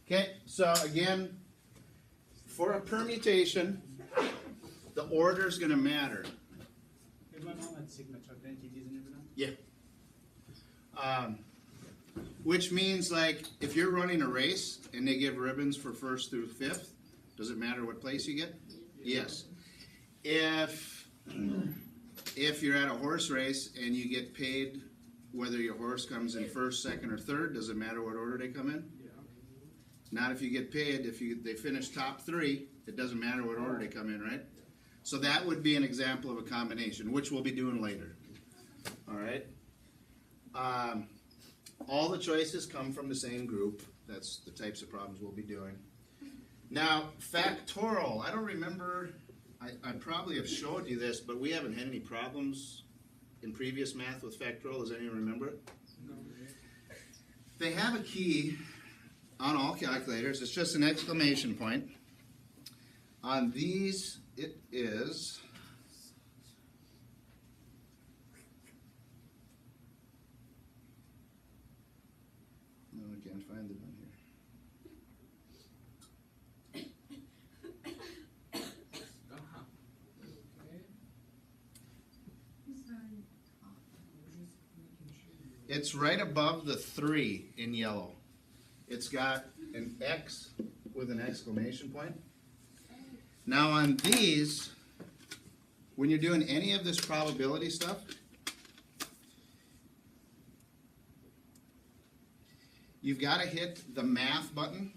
Okay, so again, for a permutation, the order is going to matter. Yeah. Which means, like, if you're running a race and they give ribbons for first through fifth, does it matter what place you get? Yes. If you're at a horse race and you get paid whether your horse comes in first, second, or third, does it matter what order they come in? Yeah. Not if you get paid. If they finish top three, it doesn't matter what order they come in, right? So that would be an example of a combination, which we'll be doing later. All right. All the choices come from the same group. That's the types of problems we'll be doing. Now, factorial. I don't remember. I probably have showed you this, but we haven't had any problems in previous math with factorial. Does anyone remember it? No. They have a key on all calculators. It's just an exclamation point. On these, it is no, I can't find it on here. It's right above the 3 in yellow. It's got an X with an exclamation point. Now on these, when you're doing any of this probability stuff, you've got to hit the math button,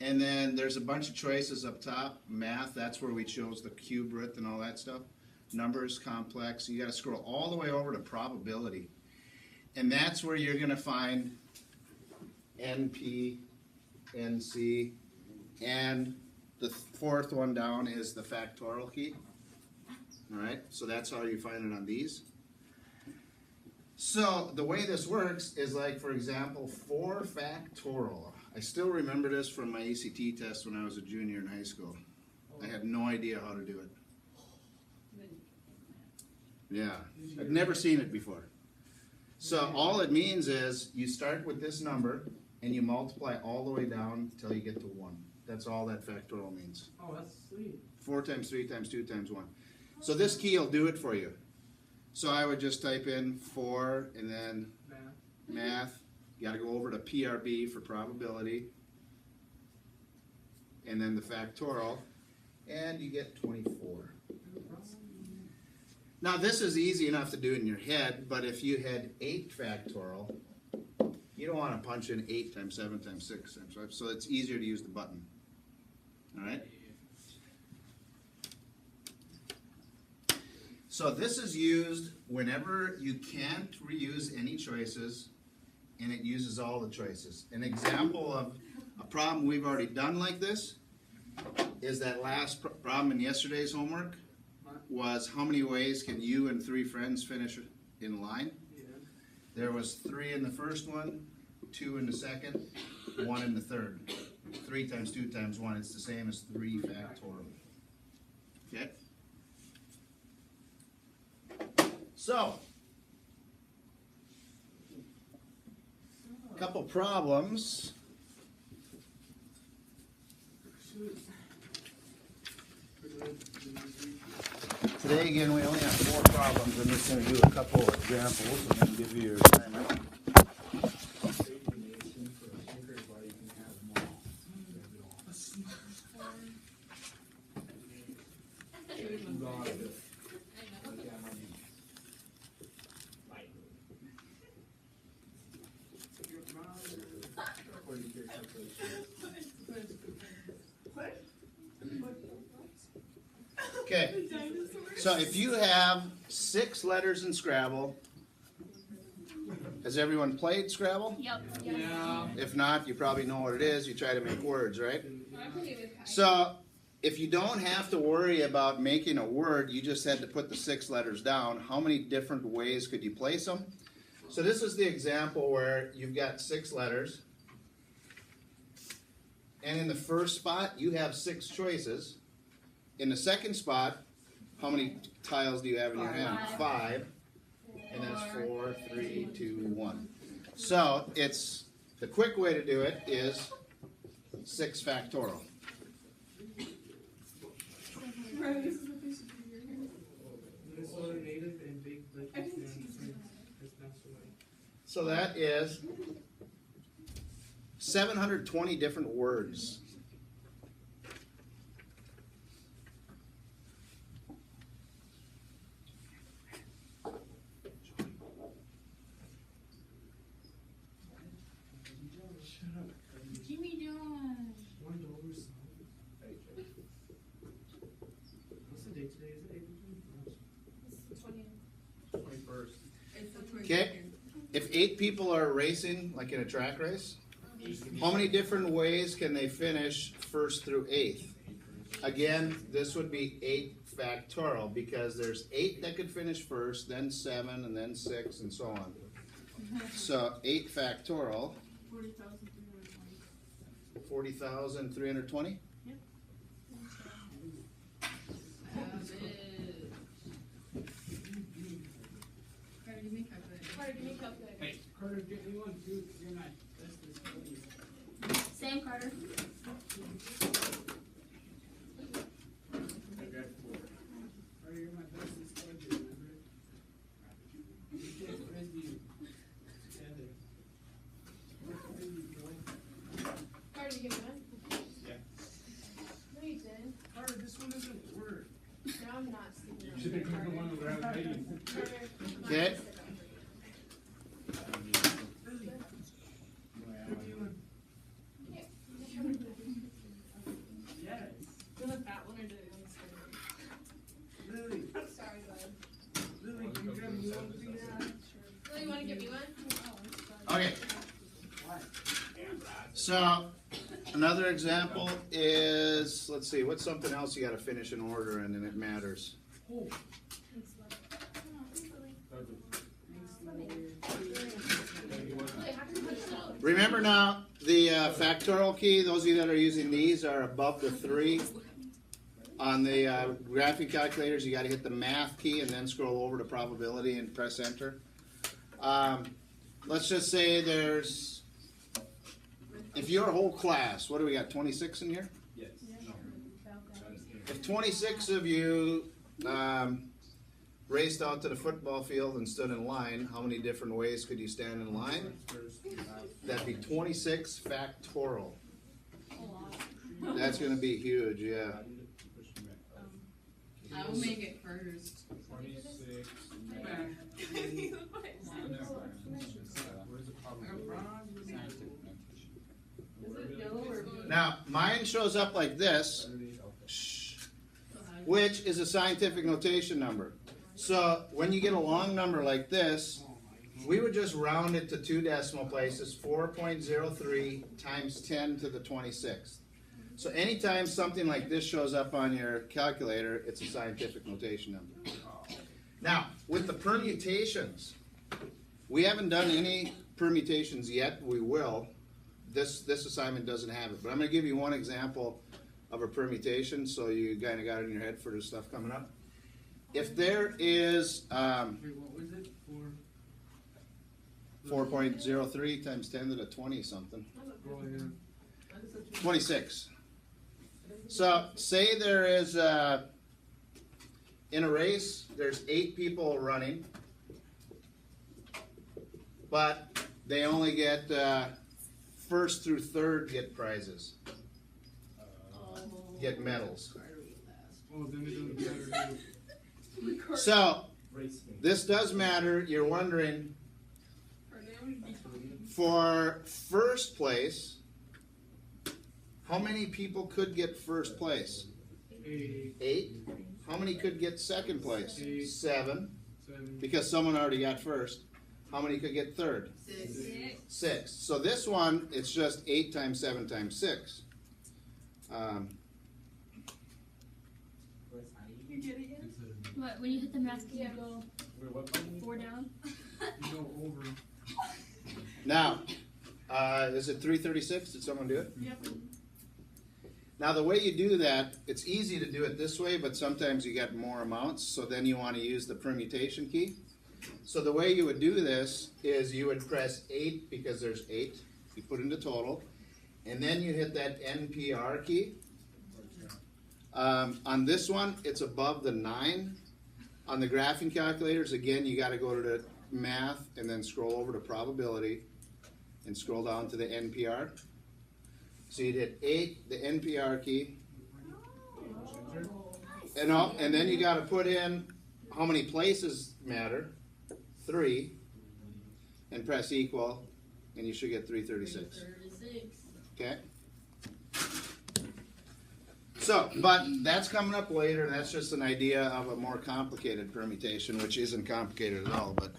and then there's a bunch of choices up top. Math, that's where we chose the cube root and all that stuff. Numbers, complex. You got to scroll all the way over to probability. And that's where you're going to find NP, NC, and the fourth one down is the factorial key. All right, so that's how you find it on these. So the way this works is, like, for example, 4 factorial. I still remember this from my ACT test when I was a junior in high school. I had no idea how to do it. Yeah, I've never seen it before. So all it means is you start with this number and you multiply all the way down until you get to 1. That's all that factorial means. Oh, that's sweet. 4 times 3 times 2 times 1. So this key will do it for you. So I would just type in 4 and then math. You got to go over to PRB for probability. And then the factorial. And you get 24. Now this is easy enough to do in your head, but if you had 8 factorial, you don't want to punch in 8 times 7 times 6 times 5, so it's easier to use the button. Alright? So this is used whenever you can't reuse any choices, and it uses all the choices. An example of a problem we've already done like this is that last problem in yesterday's homework. Was how many ways can you and 3 friends finish in line? Yeah. There was 3 in the first one, 2 in the second, 1 in the third. 3 times 2 times 1, it's the same as 3 factorial. Okay? So, a couple problems. Today, again, we only have 4 problems. I'm just going to do a couple of examples and then give you your assignment. Okay, so if you have 6 letters in Scrabble, has everyone played Scrabble? Yep. Yeah. If not, you probably know what it is. You try to make words, right? So if you don't have to worry about making a word, you just had to put the 6 letters down. How many different ways could you place them? So this is the example where you've got 6 letters. And in the first spot, you have 6 choices. In the second spot, how many tiles do you have in your hand? 5. And that's 4, 3, 2, 1. So it's the quick way to do it is 6 factorial. Minnesota native and big Lakers fan. So that is 720 different words. Jimmy John. $1 song. What's the date today? Is it April 21st? It's the Okay, if 8 people are racing, like in a track race, how many different ways can they finish first through 8th? Again, this would be 8 factorial because there's 8 that could finish first, then 7, and then 6, and so on. So 8 factorial, 40,320. Hey, Carter, get me one too. You're not. That's this. Same, Carter. Carter, you're my bestest buddy, remember? We did frisbee together. We're frisbee, boy. Carter, you get one? Yeah. No, you didn't. Carter, this one doesn't work. No, I'm not sleeping. You should have given the one without waiting. Carter, Okay. Yes. Do you want that one or do you want this one? Lily, Sorry, bud. Lily, can you grab me one, please? Lily, you wanna give me one? Okay, Why? so another example is, let's see, what's something else you gotta finish in order and then it matters? Oh. Lily, how can you put it down? Remember now, the factorial key, those of you that are using these are above the 3. On the graphing calculators, you gotta hit the math key and then scroll over to probability and press enter. Let's just say there's, if your whole class, what do we got, 26 in here? Yes. If 26 of you raced out to the football field and stood in line, how many different ways could you stand in line? That'd be 26 factorial. That's gonna be huge, yeah. I will make it first. 26. Now, mine shows up like this, which is a scientific notation number. So when you get a long number like this, we would just round it to 2 decimal places, 4.03 times 10 to the 26th. So anytime something like this shows up on your calculator, it's a scientific notation number. Now, with the permutations, we haven't done any permutations yet. We will. This assignment doesn't have it, but I'm going to give you one example of a permutation so you kind of got it in your head for the stuff coming up. If there is Wait, what was it? 4.03 times 10 to the 20 something, Oh, yeah. 26. So say there is, in a race, there's 8 people running, but they only get first through third get prizes, get medals. Oh, then it doesn't matter. So this does matter. You're wondering, for first place, how many people could get first place? 8. How many could get second place? 7, 7. because someone already got first. How many could get third? 6. So this one, it's just 8 times 7 times 6. What, when you hit the math key, you go 4 down? You go over. Now, is it 336? Did someone do it? Yep. Now the way you do that, it's easy to do it this way, but sometimes you get more amounts, so then you want to use the permutation key. So the way you would do this is you would press 8 because there's 8, you put into total, and then you hit that NPR key. On this one, it's above the 9. On the graphing calculators, again, you gotta go to the math and then scroll over to probability and scroll down to the NPR. So you'd hit 8, the NPR key, and then you gotta put in how many places matter, 3, and press equal, and you should get 336. 36. Okay? So, but that's coming up later. That's just an idea of a more complicated permutation, which isn't complicated at all, but